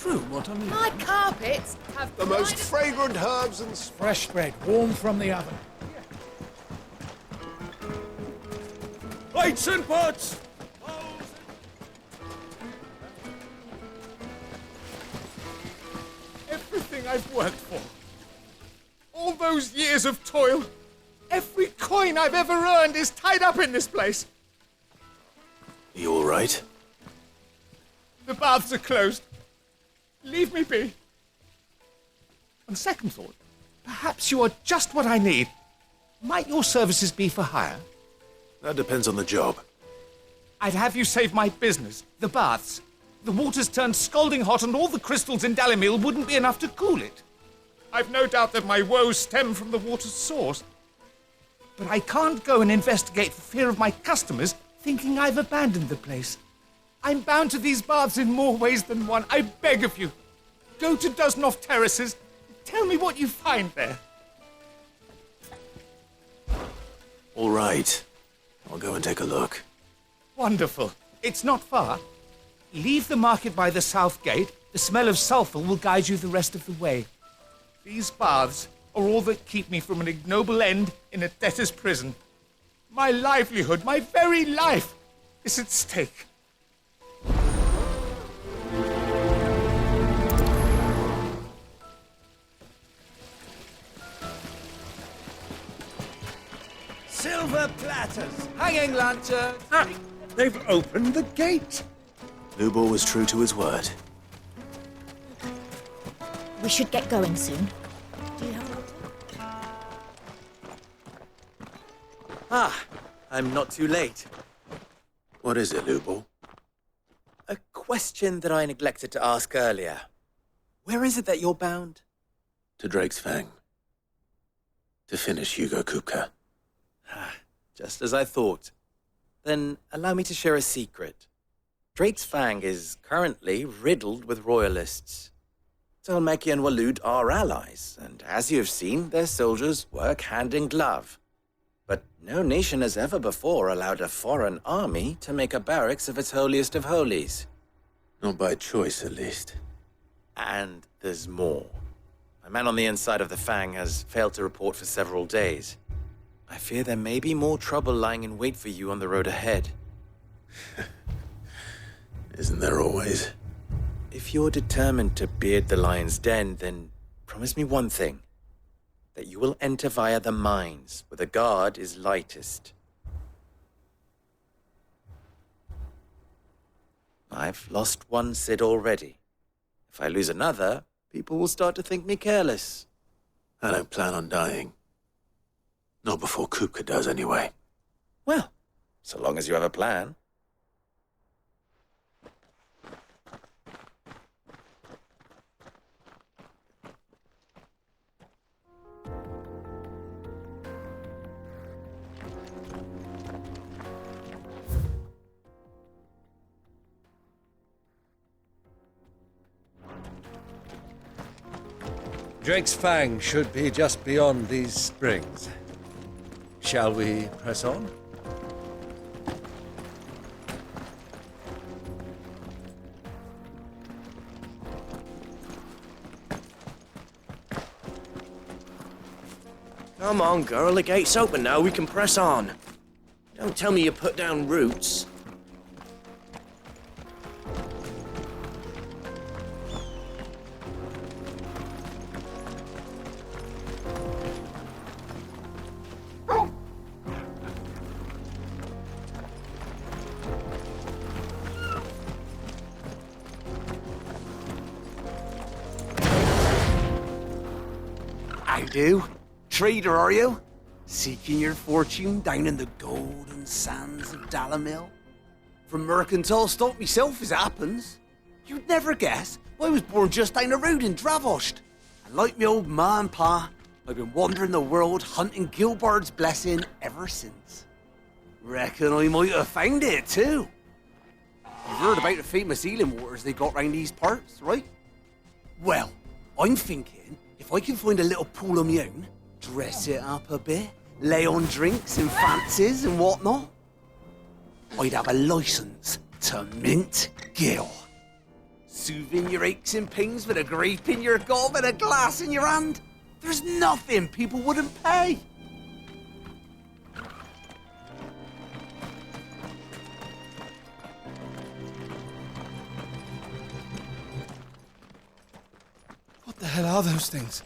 true what I mean. My carpets have The most fragrant herbs and Fresh bread, warm from the oven. Plates and pots! Everything I've worked for. All those years of toil. Every coin I've ever earned is tied up in this place. You all right? The baths are closed. Leave me be. On second thought, perhaps you are just what I need. Might your services be for hire? That depends on the job. I'd have you save my business, the baths. The water's turned scalding hot and all the crystals in Dalimil wouldn't be enough to cool it. I've no doubt that my woes stem from the water's source. But I can't go and investigate for fear of my customers thinking I've abandoned the place. I'm bound to these baths in more ways than one. I beg of you. Go to Dusnoff Terraces. Tell me what you find there. All right. I'll go and take a look. Wonderful. It's not far. Leave the market by the south gate. The smell of sulphur will guide you the rest of the way. These baths are all that keep me from an ignoble end in a debtor's prison. My livelihood, my very life, is at stake. Silver platters, hanging lanterns. Ah, they've opened the gate. Lubor was true to his word. We should get going soon. Do you have water? Ah, I'm not too late. What is it, Lubor? A question that I neglected to ask earlier. Where is it that you're bound? To Drake's Fang. To finish Hugo Kupka. Just as I thought. Then allow me to share a secret. Drake's Fang is currently riddled with royalists. Talmeki and Walud are allies, and as you have seen, their soldiers work hand in glove. But no nation has ever before allowed a foreign army to make a barracks of its holiest of holies. Not by choice, at least. And there's more. A man on the inside of the Fang has failed to report for several days. I fear there may be more trouble lying in wait for you on the road ahead. Isn't there always? If you're determined to beard the lion's den, then promise me one thing. That you will enter via the mines, where the guard is lightest. I've lost one Cid already. If I lose another, people will start to think me careless. I don't plan on dying. Not before Kupka does, anyway. Well, so long as you have a plan. Drake's Fang should be just beyond these springs. Shall we press on? Come on, girl, the gate's open now, we can press on. Don't tell me you put down roots. I do. Trader, are you? Seeking your fortune down in the golden sands of Dalimil? From mercantile stock myself, as it happens. You'd never guess, I was born just down the road in Dravost. And like me old ma and pa, I've been wandering the world hunting Gilbard's blessing ever since. Reckon I might have found it, too. You've heard about the famous healing waters they got round these parts, right? Well, I'm thinking, if I can find a little pool of my own, dress it up a bit, lay on drinks and fancies and whatnot, I'd have a license to mint Gil. soothing your aches and pains with a grape in your gob and a glass in your hand. There's nothing people wouldn't pay. What the hell are those things?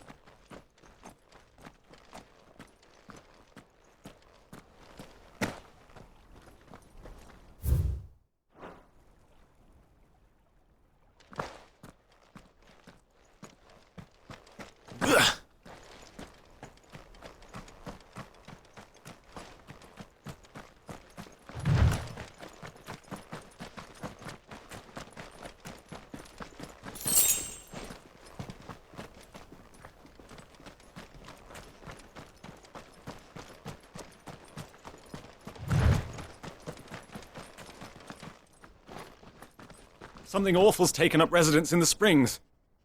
Something awful's taken up residence in the springs.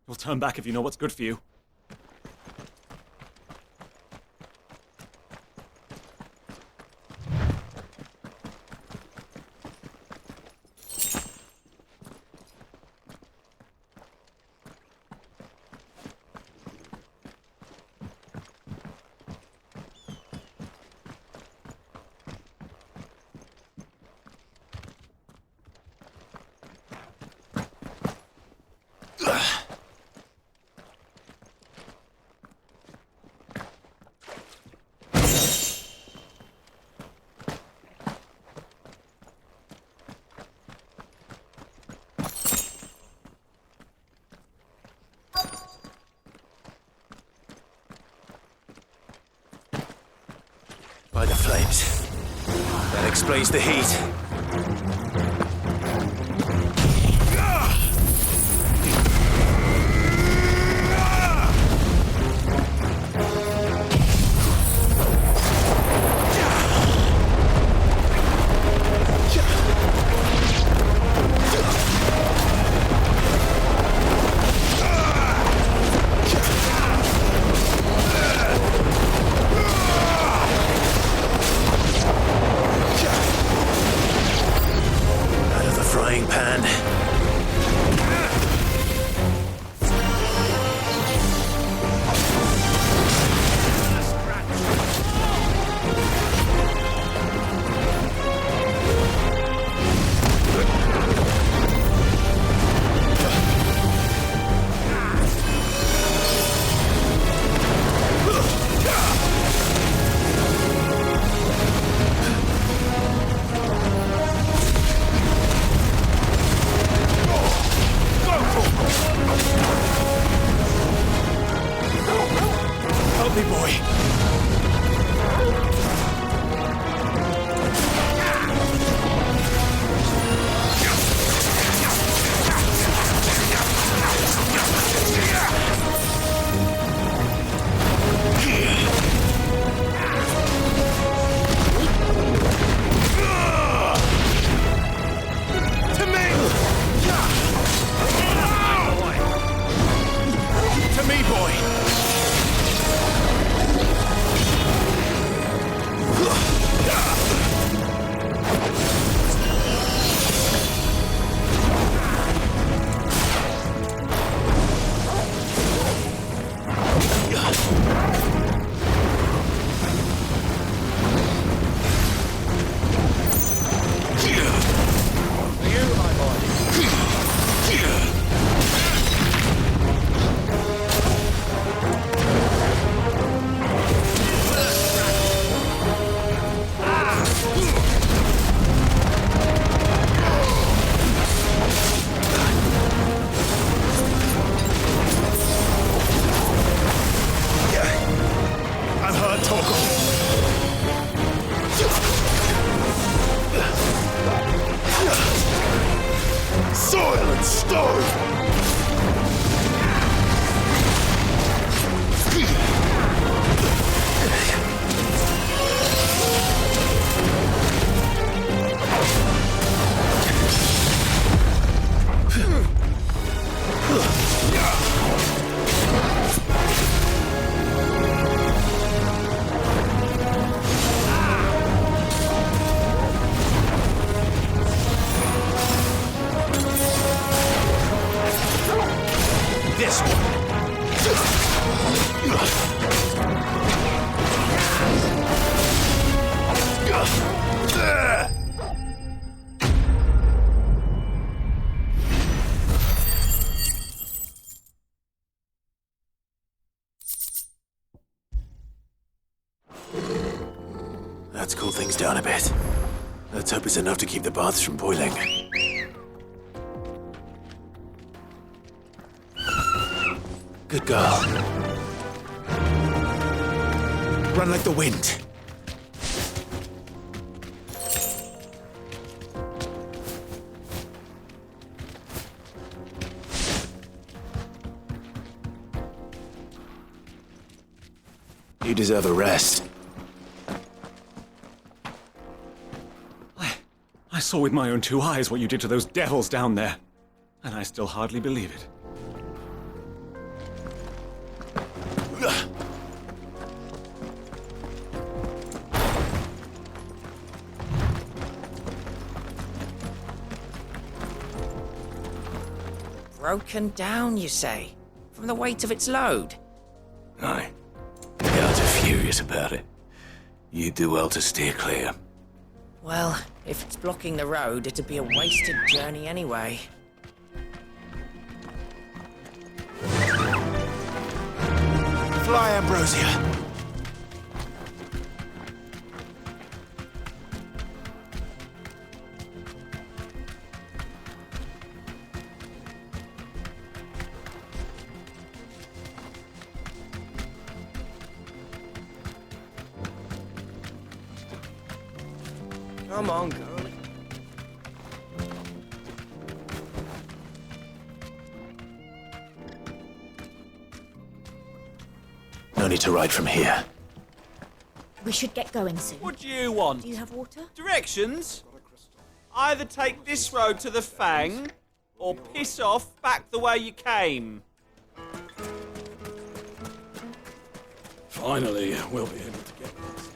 You'll turn back if you know what's good for you. By the flames. That explains the heat. this one. That's cooled things down a bit. Let's hope it's enough to keep the baths from boiling. Good girl. Run like the wind. You deserve a rest. I saw with my own two eyes what you did to those devils down there, and I still hardly believe it. Broken down, you say? From the weight of its load? Aye. The guards are furious about it. You do well to steer clear. Well, if it's blocking the road, it'd be a wasted journey anyway. Fly, Ambrosia! Come on, girlie. No need to ride from here. We should get going soon. What do you want? Do you have water? Directions? Either take this road to the Fang, or piss off back the way you came. Finally, we'll be able to get this.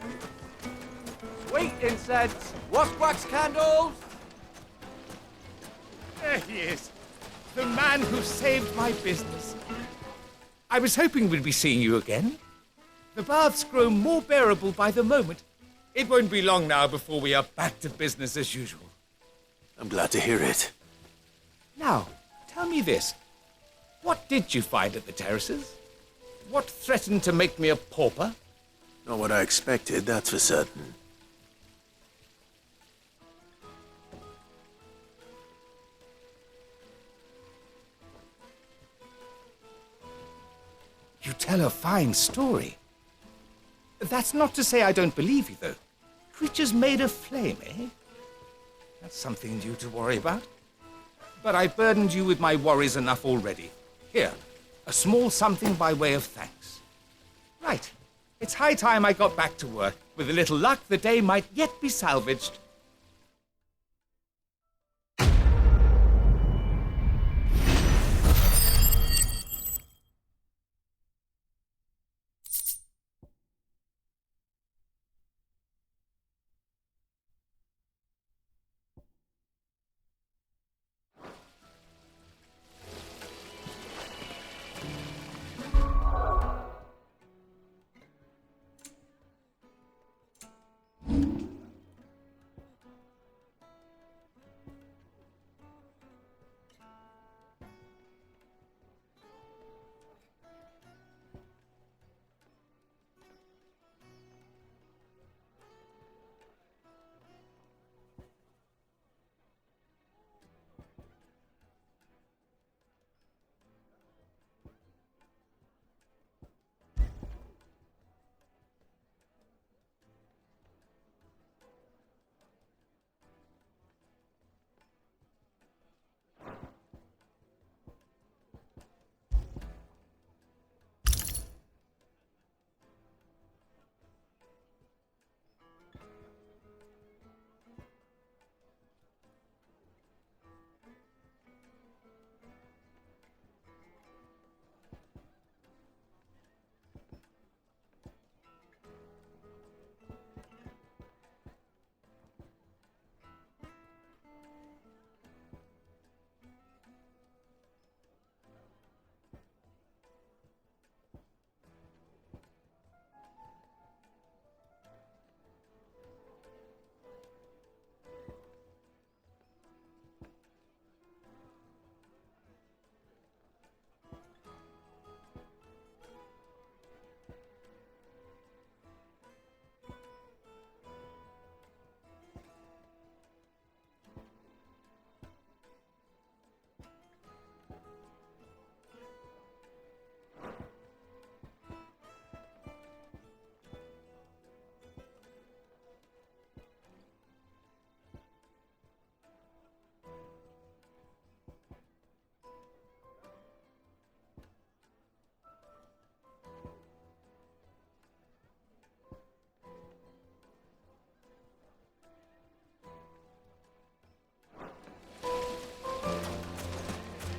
Sweet incense. What's wax candles? There he is. The man who saved my business. I was hoping we'd be seeing you again. The baths grow more bearable by the moment. It won't be long now before we are back to business as usual. I'm glad to hear it. Now, tell me this. What did you find at the terraces? What threatened to make me a pauper? Not what I expected, that's for certain. You tell a fine story. That's not to say I don't believe you, though. Creatures made of flame, eh? That's something new to worry about. But I burdened you with my worries enough already. Here, a small something by way of thanks. Right. It's high time I got back to work. With a little luck, the day might yet be salvaged.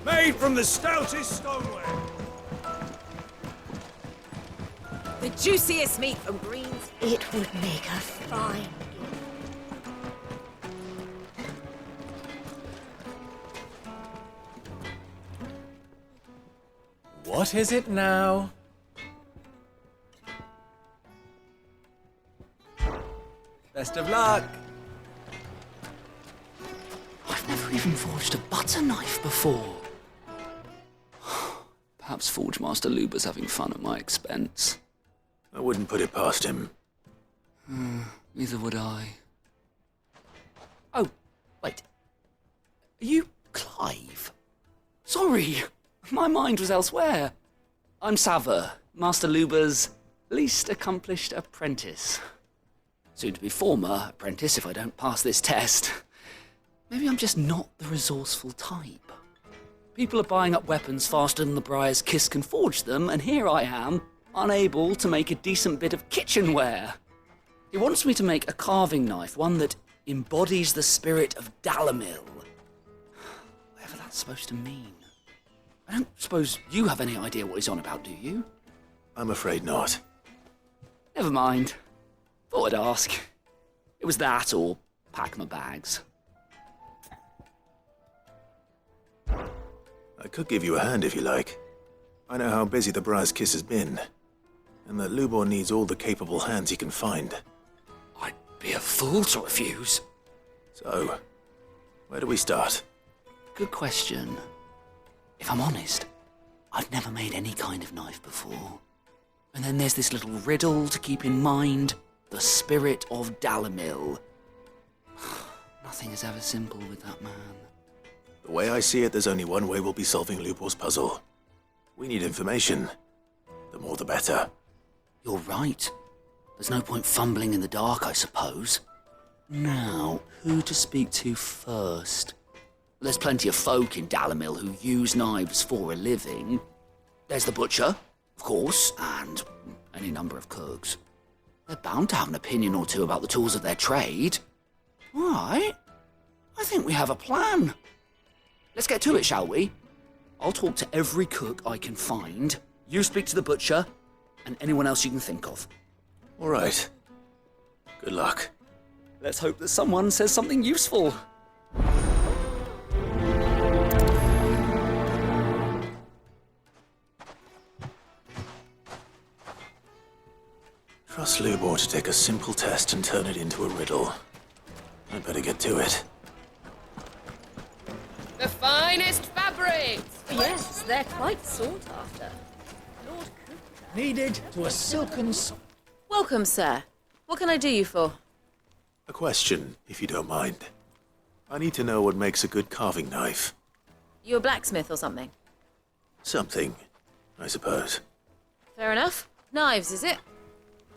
made from the stoutest stoneware. The juiciest meat from Greens. It would make a fine. What is it now? Best of luck. I've never even forged a butter knife before. Perhaps Forge Master Luber's having fun at my expense. I wouldn't put it past him. Neither would I. Oh, wait. Are you Clive? Sorry, my mind was elsewhere. I'm Sava, Master Luber's least accomplished apprentice. Soon to be former apprentice if I don't pass this test. Maybe I'm just not the resourceful type. People are buying up weapons faster than the Briar's Kiss can forge them, and here I am, unable to make a decent bit of kitchenware. He wants me to make a carving knife, one that embodies the spirit of Dalamil. Whatever that's supposed to mean. I don't suppose you have any idea what he's on about, do you? I'm afraid not. Never mind. Thought I'd ask. It was that or pack my bags. I could give you a hand if you like. I know how busy the Briar's Kiss has been, and that Lubor needs all the capable hands he can find. I'd be a fool to refuse. So, where do we start? Good question. If I'm honest, I've never made any kind of knife before. And then there's this little riddle to keep in mind. The spirit of Dalamil. Nothing is ever simple with that man. The way I see it, there's only one way we'll be solving Lubor's puzzle. We need information. The more the better. You're right. There's no point fumbling in the dark, I suppose. Now, who to speak to first? There's plenty of folk in Dalamil who use knives for a living. There's the butcher, of course, and any number of cooks. They're bound to have an opinion or two about the tools of their trade. All right. I think we have a plan. Let's get to it, shall we? I'll talk to every cook I can find. You speak to the butcher, and anyone else you can think of. All right. Good luck. Let's hope that someone says something useful. Trust Lubor to take a simple test and turn it into a riddle. I'd better get to it. The finest fabrics! Yes, they're quite sought after. Lord Cooper. Needed to a silken... Welcome, sir. What can I do you for? A question, if you don't mind. I need to know what makes a good carving knife. You a blacksmith or something? Something, I suppose. Fair enough. Knives, is it?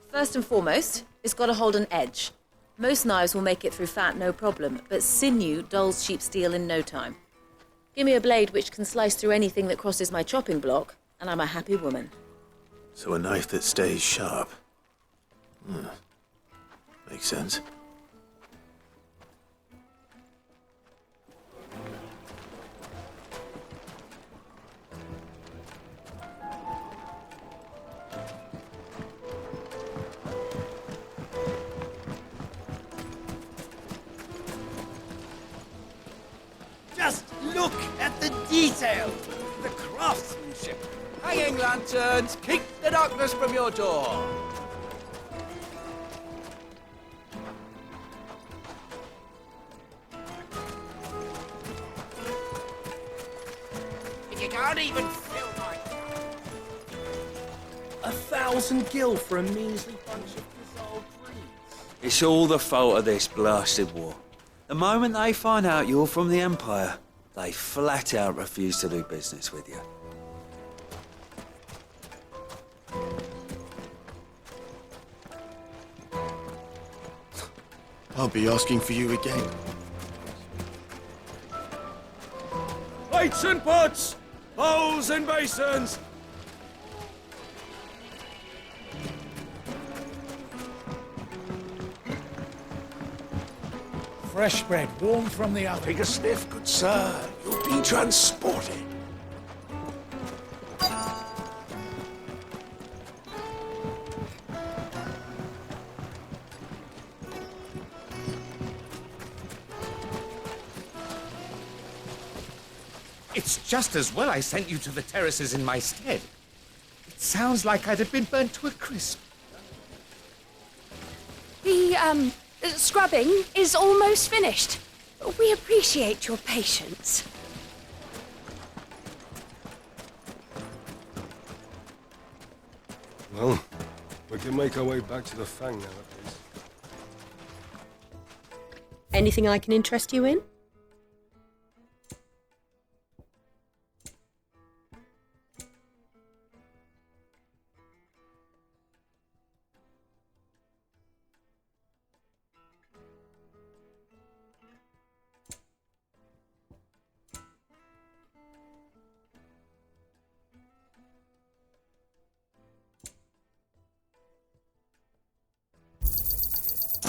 First and foremost, it's got to hold an edge. Most knives will make it through fat, no problem, but sinew dulls cheap steel in no time. Give me a blade which can slice through anything that crosses my chopping block, and I'm a happy woman. So a knife that stays sharp. Makes sense. Just look at the detail, the craftsmanship. Hanging lanterns, keep the darkness from your door. You can't even fill my cup. 1,000 gil for a measly bunch of dissolved trees. It's all the fault of this blasted war. The moment they find out you're from the Empire, they flat out refuse to do business with you. I'll be asking for you again. Plates and pots! Bowls and basins! Fresh bread, warm from the oven. Take a sniff, good sir. You'll be transported. It's just as well I sent you to the terraces in my stead. It sounds like I'd have been burnt to a crisp. The, scrubbing is almost finished. We appreciate your patience. Well, we can make our way back to the Fang now, at least. Anything I can interest you in?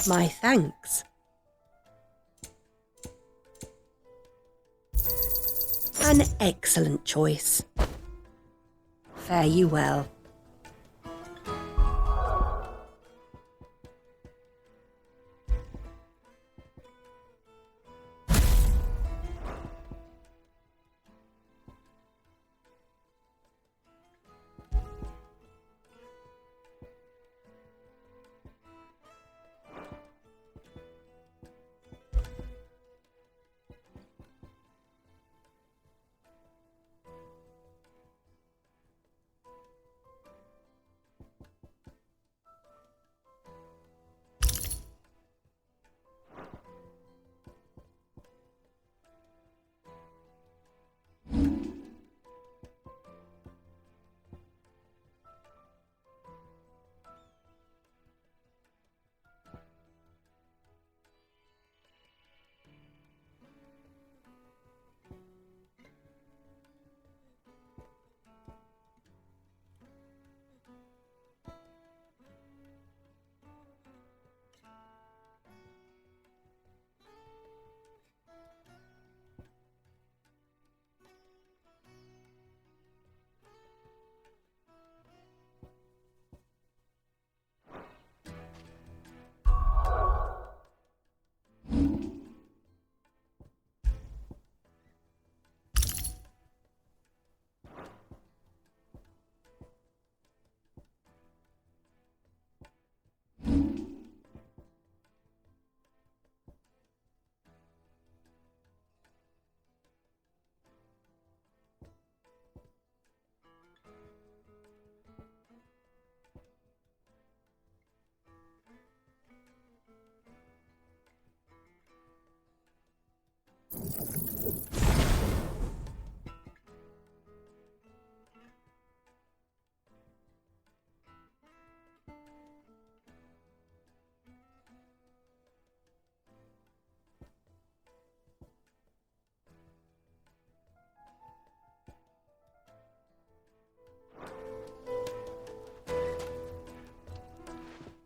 My thanks. An excellent choice. Fare you well.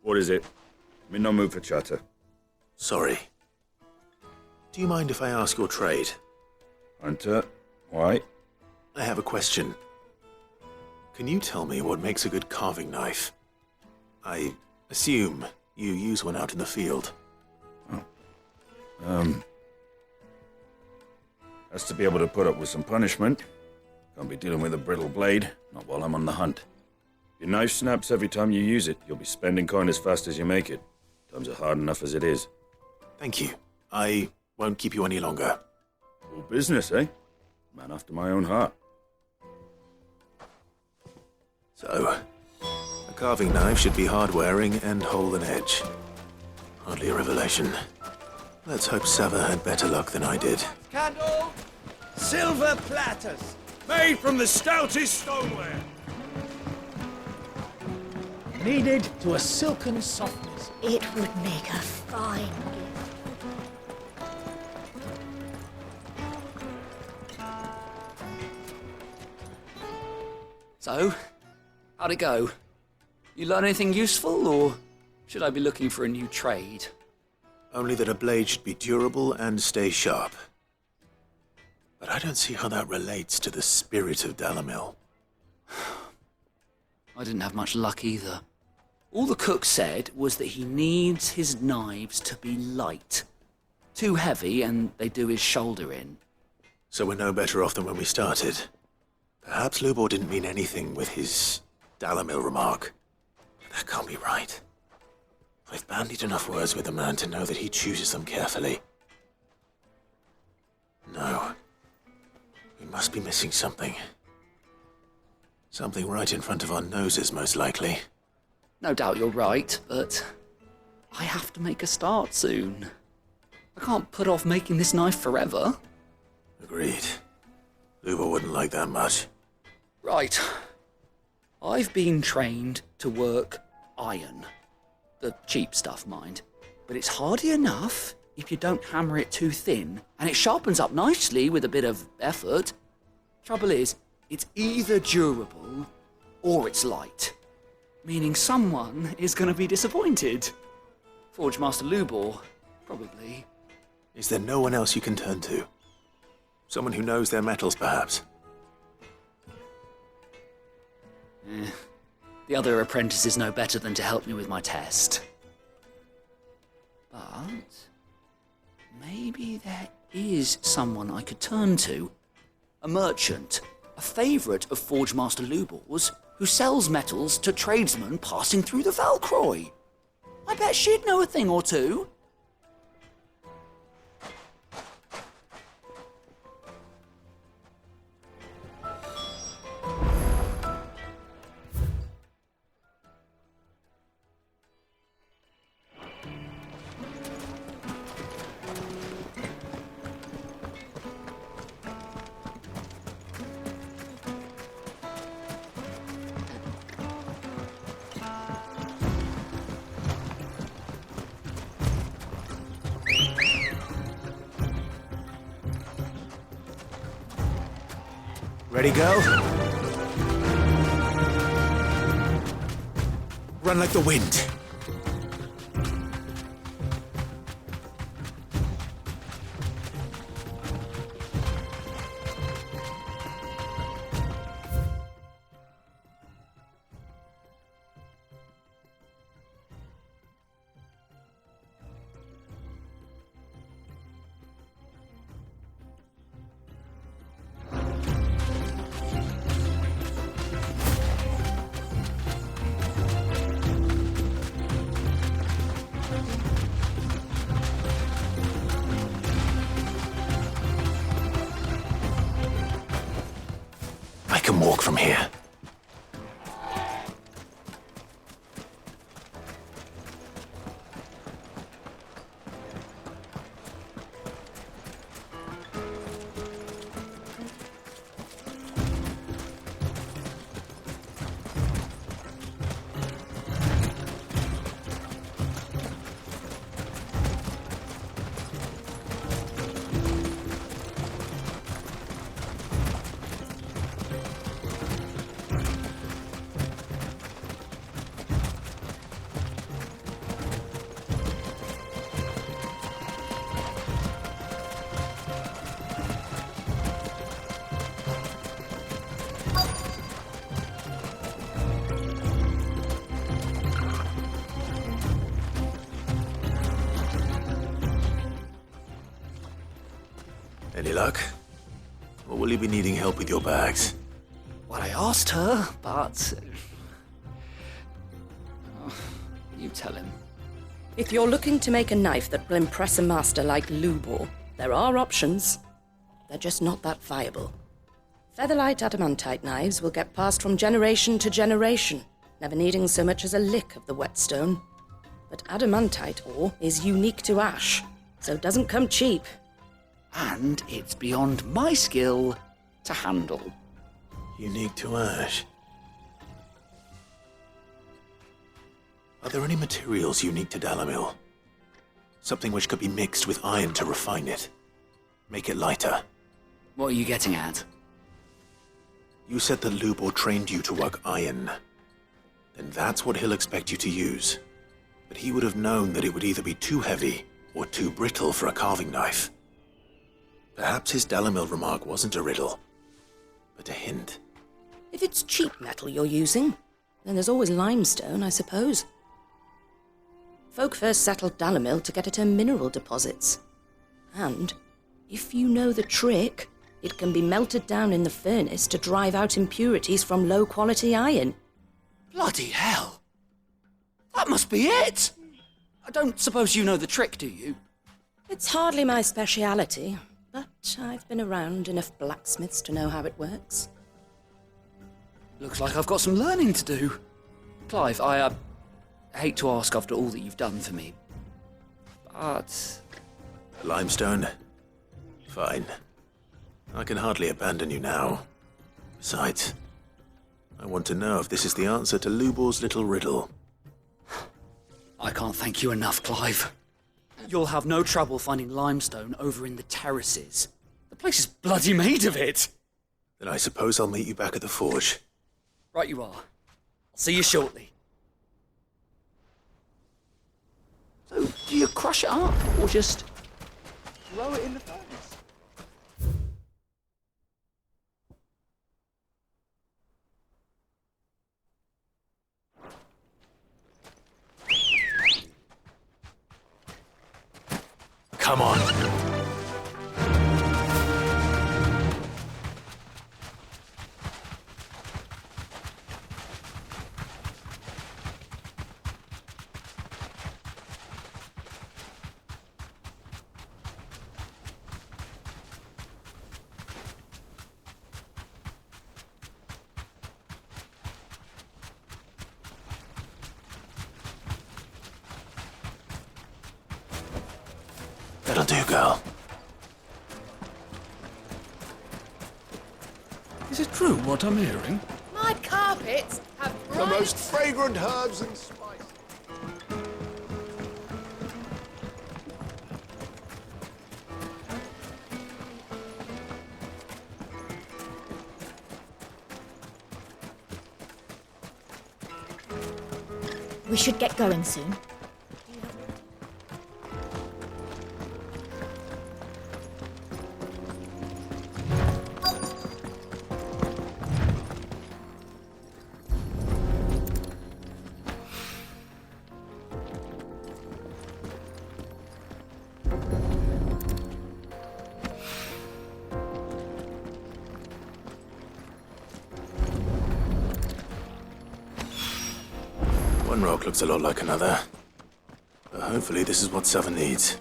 What is it? I'm in no mood for chatter. Sorry. Do you mind if I ask your trade? Hunter, why? I have a question. Can you tell me what makes a good carving knife? I assume you use one out in the field. Has to be able to put up with some punishment. Can't be dealing with a brittle blade, not while I'm on the hunt. Your knife snaps every time you use it. You'll be spending coin as fast as you make it. Times are hard enough as it is. Thank you. I won't keep you any longer. All business, eh? Man after my own heart. So, a carving knife should be hard-wearing and hold an edge. Hardly a revelation. Let's hope Sava had better luck than I did. Candle! Silver platters! Made from the stoutest stoneware! Kneaded to a silken softness. It would make a fine gift. So, how'd it go? You learn anything useful, or should I be looking for a new trade? Only that a blade should be durable and stay sharp. But I don't see how that relates to the spirit of Dalamil. I didn't have much luck either. All the cook said was that he needs his knives to be light. Too heavy and they do his shoulder in. So we're no better off than when we started. Perhaps Lubor didn't mean anything with his Dalamil remark. But that can't be right. I've bandied enough words with the man to know that he chooses them carefully. No. We must be missing something. Something right in front of our noses, most likely. No doubt you're right, but I have to make a start soon. I can't put off making this knife forever. Agreed. Lubor wouldn't like that much. Right. I've been trained to work iron. The cheap stuff, mind. But it's hardy enough if you don't hammer it too thin, and it sharpens up nicely with a bit of effort. Trouble is, it's either durable or it's light. Meaning someone is going to be disappointed. Forge Master Lubor, probably. Is there no one else you can turn to? Someone who knows their metals, perhaps? The other apprentices know better than to help me with my test. But maybe there is someone I could turn to. A merchant, a favourite of Forge Master Lubor's, who sells metals to tradesmen passing through the Valcroy. I bet she'd know a thing or two. Ready, go? Run like the wind. I can walk from here. Any luck? Or will you be needing help with your bags? Well, I asked her, but... you tell him. If you're looking to make a knife that will impress a master like Lubor, there are options. They're just not that viable. Featherlight adamantite knives will get passed from generation to generation, never needing so much as a lick of the whetstone. But adamantite ore is unique to ash, so it doesn't come cheap. And it's beyond my skill to handle. Unique to ash. Are there any materials unique to Dalamil? Something which could be mixed with iron to refine it. Make it lighter. What are you getting at? You said that Lubor trained you to work iron. Then that's what he'll expect you to use. But he would have known that it would either be too heavy or too brittle for a carving knife. Perhaps his Dalamil remark wasn't a riddle, but a hint. If it's cheap metal you're using, then there's always limestone, I suppose. Folk first settled Dalamil to get at her mineral deposits. And, if you know the trick, It can be melted down in the furnace to drive out impurities from low-quality iron. Bloody hell! That must be it! I don't suppose you know the trick, do you? It's hardly my speciality, but I've been around enough blacksmiths to know how it works. Looks like I've got some learning to do. Clive, I hate to ask after all that you've done for me, but... Limestone? Fine. I can hardly abandon you now. Besides, I want to know if this is the answer to Lubor's little riddle. I can't thank you enough, Clive. You'll have no trouble finding limestone over in the terraces. The place is bloody made of it. Then I suppose I'll meet you back at the forge. Right you are. I'll see you shortly. So, do you crush it up, or just throw it in the furnace? Come on. That'll do, girl. Is it true what I'm hearing? My carpets have The most fragrant herbs and spices. We should get going soon. One rock looks a lot like another. But hopefully this is what Seven needs.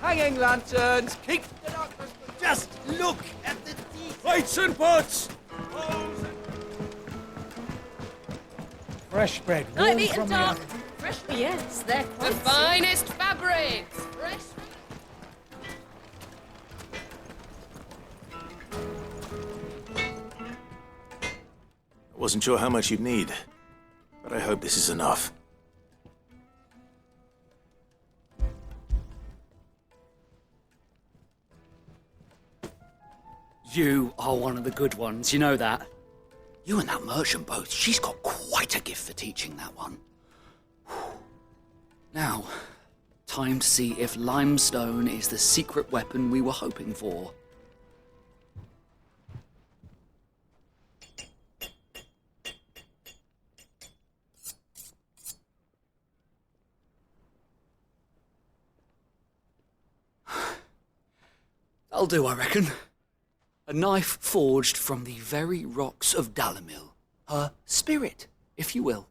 Hanging lanterns, keep the darkness. Just look at the details. Lights and pots! Fresh bread. Night warm meat from and the dark. oven. Fresh Yes, they're The quite finest fabrics. Fresh. I wasn't sure how much you'd need, but I hope this is enough. You are one of the good ones, you know that. You and that merchant both, she's got quite a gift for teaching that one. Now, time to see if limestone is the secret weapon we were hoping for. That'll do, I reckon. A knife forged from the very rocks of Dalimil. Her spirit, if you will.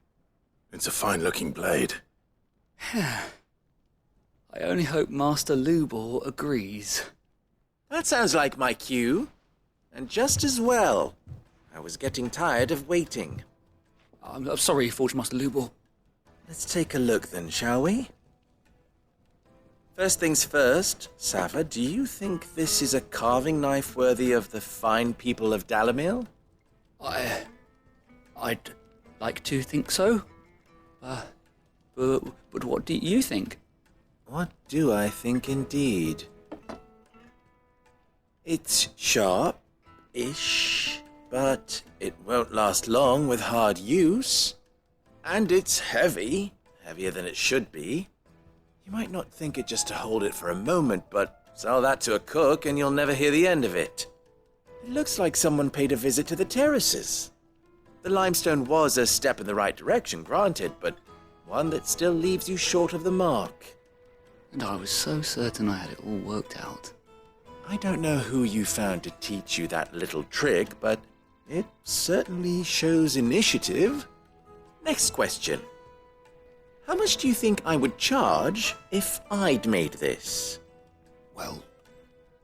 It's a fine-looking blade. I only hope Master Lubor agrees. That sounds like my cue. And just as well. I was getting tired of waiting. I'm sorry, Forge Master Lubor. Let's take a look then, shall we? First things first, Sava, do you think this is a carving knife worthy of the fine people of Dalimil? I'd like to think so. But what do you think? What do I think indeed? It's sharp-ish, but it won't last long with hard use. And it's heavy, heavier than it should be. You might not think it just to hold it for a moment, but sell that to a cook and you'll never hear the end of it. It looks like someone paid a visit to the terraces. The limestone was a step in the right direction, granted, but one that still leaves you short of the mark. And I was so certain I had it all worked out. I don't know who you found to teach you that little trick, but it certainly shows initiative. Next question. How much do you think I would charge if I'd made this? Well,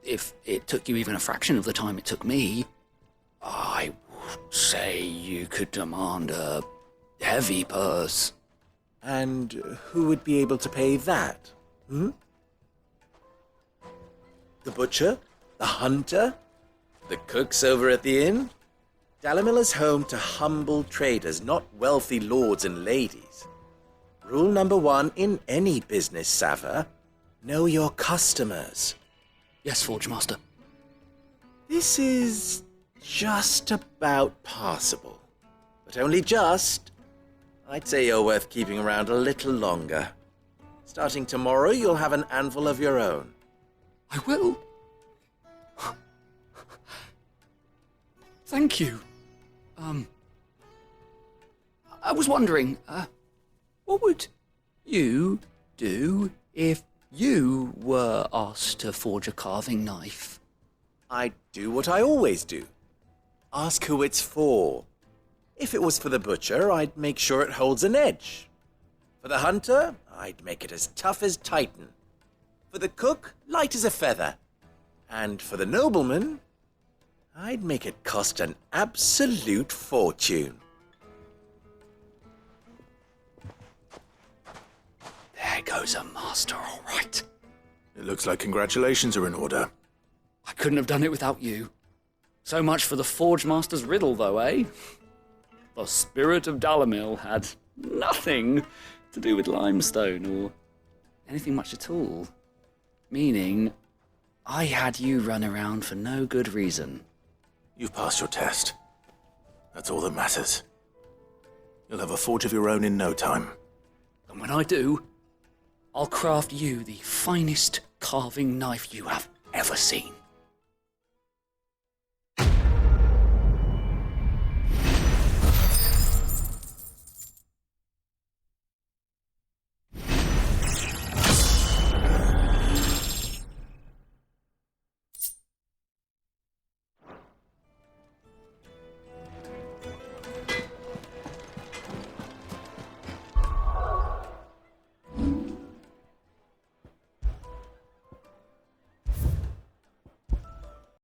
if it took you even a fraction of the time it took me, I would say you could demand a heavy purse. And who would be able to pay that? The butcher? The hunter? The cooks over at the inn? Dalimil is home to humble traders, not wealthy lords and ladies. Rule number 1 in any business, Sava: know your customers. Yes, Forge Master. This is just about passable. But only just. I'd say you're worth keeping around a little longer. Starting tomorrow, you'll have an anvil of your own. I will. Thank you. I was wondering, what would you do if you were asked to forge a carving knife? I'd do what I always do. Ask who it's for. If it was for the butcher, I'd make sure it holds an edge. For the hunter, I'd make it as tough as Titan. For the cook, light as a feather. And for the nobleman, I'd make it cost an absolute fortune. There goes a master, all right. It looks like congratulations are in order. I couldn't have done it without you. So much for the Forge Master's riddle, though, eh? The spirit of Dalimil had nothing to do with limestone or anything much at all. Meaning, I had you run around for no good reason. You've passed your test. That's all that matters. You'll have a forge of your own in no time. And when I do, I'll craft you the finest carving knife you have ever seen.